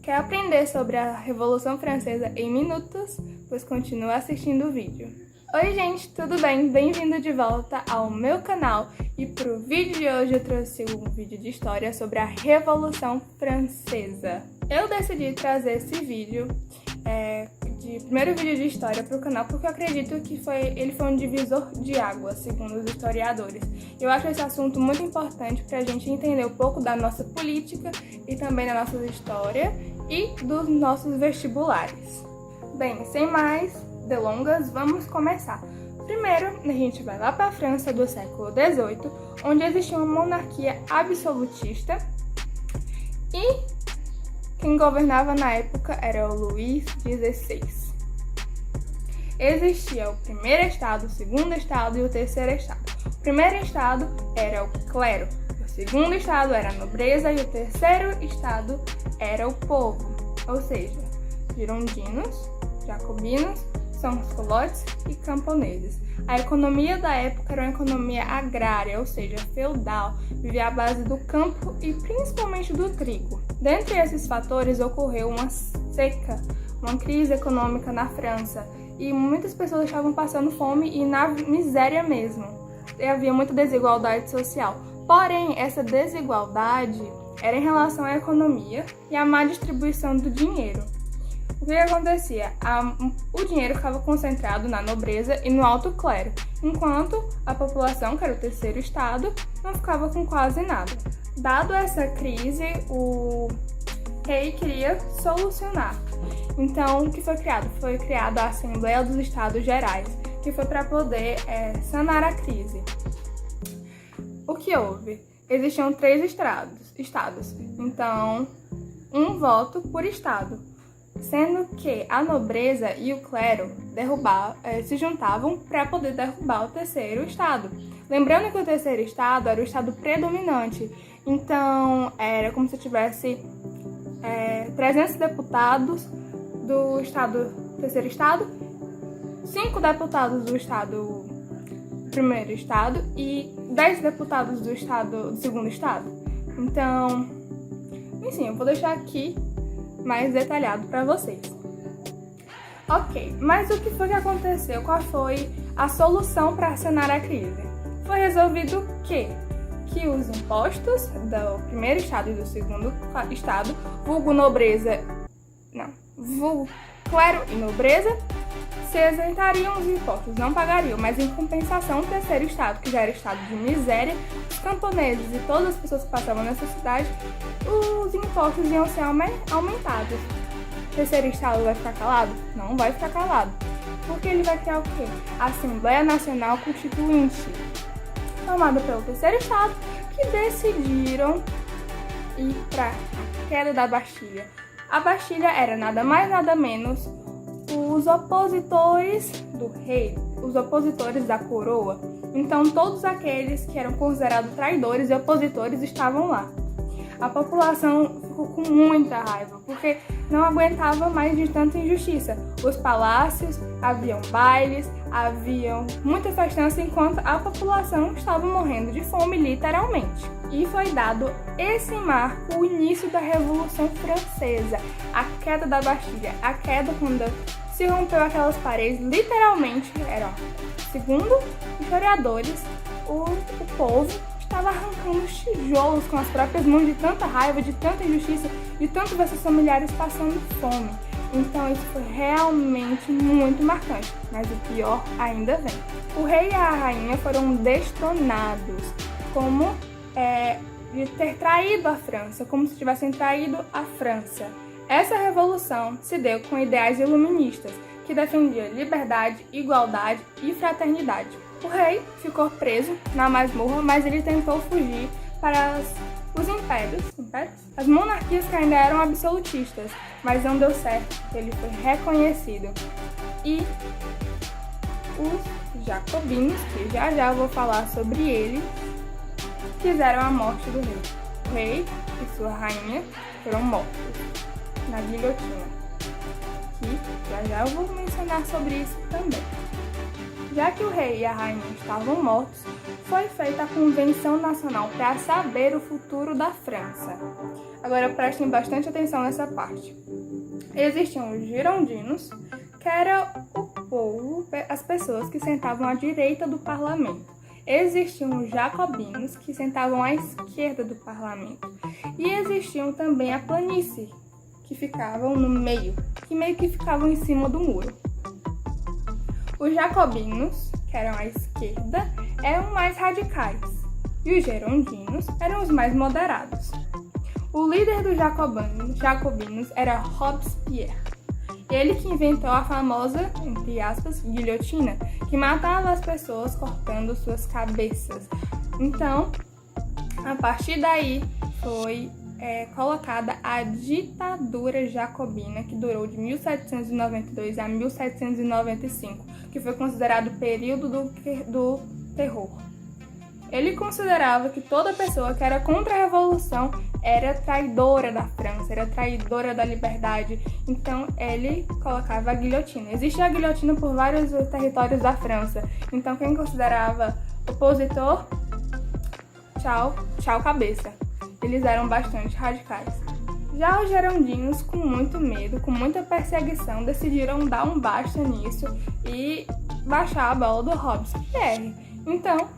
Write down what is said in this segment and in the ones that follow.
Quer aprender sobre a Revolução Francesa em minutos? Pois continua assistindo o vídeo. Oi gente, tudo bem? Bem-vindo de volta ao meu canal. E pro vídeo de hoje eu trouxe um vídeo de história sobre a Revolução Francesa. Eu decidi trazer esse vídeo de primeiro vídeo de história para o canal porque eu acredito que ele foi um divisor de águas, segundo os historiadores. Eu acho esse assunto muito importante para a gente entender um pouco da nossa política e também da nossa história e dos nossos vestibulares. Bem, sem mais delongas, vamos começar. Primeiro, a gente vai lá para a França do século XVIII, onde existia uma monarquia absolutista e quem governava na época era o Luís XVI. Existia o primeiro estado, o segundo estado e o terceiro estado. O primeiro estado era o clero, o segundo estado era a nobreza e o terceiro estado era o povo, ou seja, girondinos, jacobinos, sans-culottes e camponeses. A economia da época era uma economia agrária, ou seja, feudal, vivia à base do campo e principalmente do trigo. Dentre esses fatores ocorreu uma seca, uma crise econômica na França e muitas pessoas estavam passando fome e na miséria mesmo. E havia muita desigualdade social. Porém, essa desigualdade era em relação à economia e à má distribuição do dinheiro. O que acontecia? O dinheiro ficava concentrado na nobreza e no alto clero, enquanto a população, que era o terceiro estado, não ficava com quase nada. Dado essa crise, o rei queria solucionar. Então, o que foi criado? Foi criada a Assembleia dos Estados Gerais, que foi para poder sanar a crise. O que houve? Existiam 3 estados, então, um voto por estado. Sendo que a nobreza e o clero se juntavam para poder derrubar o terceiro estado. Lembrando que o terceiro estado era o estado predominante, então era como se tivesse 300 deputados do terceiro estado, 5 deputados do primeiro estado e 10 deputados do segundo estado. Então, enfim, eu vou deixar aqui mais detalhado para vocês. Ok, mas o que foi que aconteceu? Qual foi a solução para sanar a crise? Foi resolvido que os impostos do primeiro estado e do segundo estado, vulgo clero e nobreza, se isentariam os impostos, não pagariam, mas em compensação o terceiro estado, que já era estado de miséria, os camponeses e todas as pessoas que passavam nessa cidade, os impostos iam ser aumentados. O terceiro estado vai ficar calado? Não vai ficar calado. Porque ele vai criar o quê? A Assembleia Nacional Constituinte, formada pelo terceiro estado, que decidiram ir para a queda da Bastilha. A Bastilha era nada mais nada menos os opositores do rei, os opositores da coroa. Então todos aqueles que eram considerados traidores e opositores estavam lá. A população ficou com muita raiva, porque não aguentava mais de tanta injustiça. Os palácios, haviam bailes, haviam muita festança, enquanto a população estava morrendo de fome, literalmente. E foi dado esse marco, o início da Revolução Francesa, a queda da Bastilha, a queda quando se rompeu aquelas paredes, literalmente, segundo historiadores, o povo estava arrancando os tijolos com as próprias mãos de tanta raiva, de tanta injustiça, de tanto ver seus familiares passando fome. Então isso foi realmente muito marcante, mas o pior ainda vem. O rei e a rainha foram destronados, como de ter traído a França, como se tivessem traído a França. Essa revolução se deu com ideais iluministas, que defendiam liberdade, igualdade e fraternidade. O rei ficou preso na masmorra, mas ele tentou fugir para os impérios, as monarquias que ainda eram absolutistas, mas não deu certo, ele foi reconhecido. E os jacobinos, que já eu vou falar sobre ele, fizeram a morte do rei. O rei e sua rainha foram mortos na guilhotina. E já eu vou mencionar sobre isso também. Já que o rei e a rainha estavam mortos, foi feita a Convenção Nacional para saber o futuro da França. Agora prestem bastante atenção nessa parte. Existiam os girondinos, que era o povo, as pessoas que sentavam à direita do parlamento. Existiam os jacobinos, que sentavam à esquerda do parlamento. E existiam também a planície, que ficavam no meio, que meio que ficavam em cima do muro. Os jacobinos, que eram à esquerda, eram mais radicais, e os girondinos eram os mais moderados. O líder dos jacobinos era Robespierre, ele que inventou a famosa, entre aspas, guilhotina, que matava as pessoas cortando suas cabeças. Então, a partir daí foi colocada a ditadura jacobina, que durou de 1792 a 1795, que foi considerado o período do terror. Ele considerava que toda pessoa que era contra a revolução era traidora da França, era traidora da liberdade. Então, ele colocava a guilhotina. Existe a guilhotina por vários territórios da França. Então, quem considerava opositor, tchau cabeça. Eles eram bastante radicais. Já os girondinos, com muito medo, com muita perseguição, decidiram dar um basta nisso e baixar a bola do Robespierre. Então,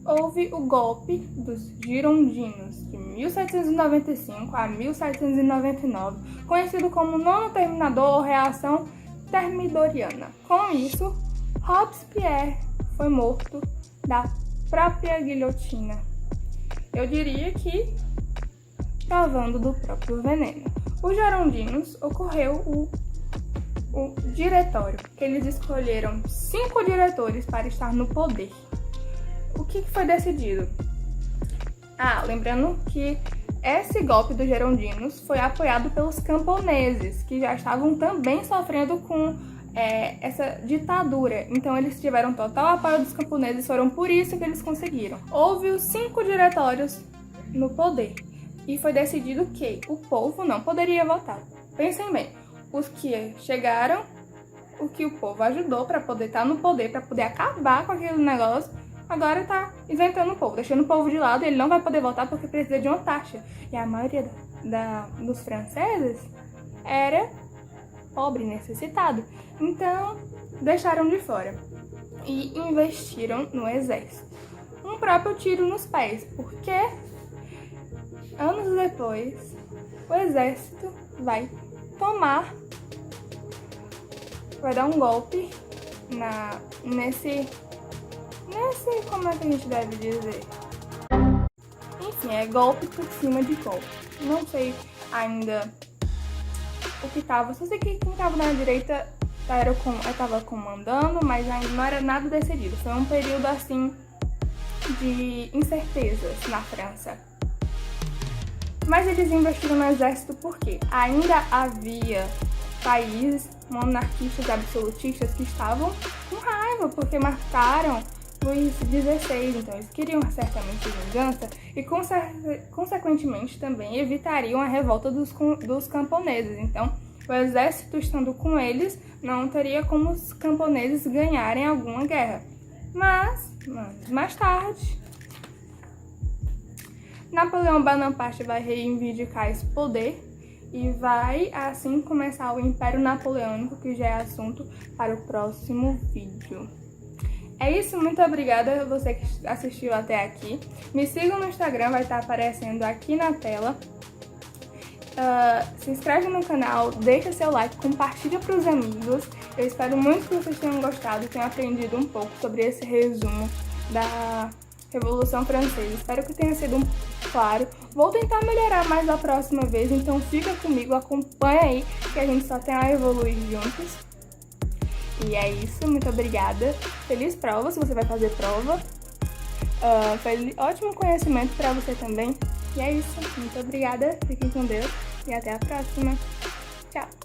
houve o golpe dos girondinos de 1795 a 1799, conhecido como Nono Terminador ou Reação Termidoriana. Com isso, Robespierre foi morto da própria guilhotina. Eu diria que provando do próprio veneno. Os girondinos ocorreu o diretório, que eles escolheram 5 diretores para estar no poder. O que foi decidido? Lembrando que esse golpe dos girondinos foi apoiado pelos camponeses, que já estavam também sofrendo com essa ditadura. Então eles tiveram total apoio dos camponeses, foram por isso que eles conseguiram. Houve os 5 diretórios no poder e foi decidido que o povo não poderia votar. Pensem bem, os que chegaram, o que o povo ajudou para poder estar no poder, para poder acabar com aquele negócio, agora está isentando o povo, deixando o povo de lado, e ele não vai poder votar porque precisa de uma taxa. E a maioria dos franceses era pobre, necessitado. Então, deixaram de fora e investiram no exército. Um próprio tiro nos pés, porque anos depois o exército vai dar um golpe nesse, como é que a gente deve dizer? Enfim, é golpe por cima de golpe. Não sei ainda o que tava, só sei que quem tava na direita estava comandando, mas ainda não era nada decidido. Foi um período assim de incertezas na França. Mas eles investiram no exército porque ainda havia países monarquistas absolutistas que estavam com raiva porque mataram Luís XVI, então eles queriam certamente vingança e consequentemente também evitariam a revolta dos camponeses. Então, o exército estando com eles, não teria como os camponeses ganharem alguma guerra. Mas mais tarde, Napoleão Bonaparte vai reivindicar esse poder e vai assim começar o Império Napoleônico, que já é assunto para o próximo vídeo. É isso, muito obrigada a você que assistiu até aqui. Me sigam no Instagram, vai estar aparecendo aqui na tela. Se inscreve no canal, deixa seu like, compartilha para os amigos. Eu espero muito que vocês tenham gostado e tenham aprendido um pouco sobre esse resumo da Revolução Francesa. Espero que tenha sido claro. Vou tentar melhorar mais da próxima vez, então fica comigo, acompanha aí, que a gente só tem a evoluir juntos. E é isso, muito obrigada. Feliz prova, se você vai fazer prova. Ótimo conhecimento para você também. E é isso, muito obrigada, fiquem com Deus e até a próxima. Tchau!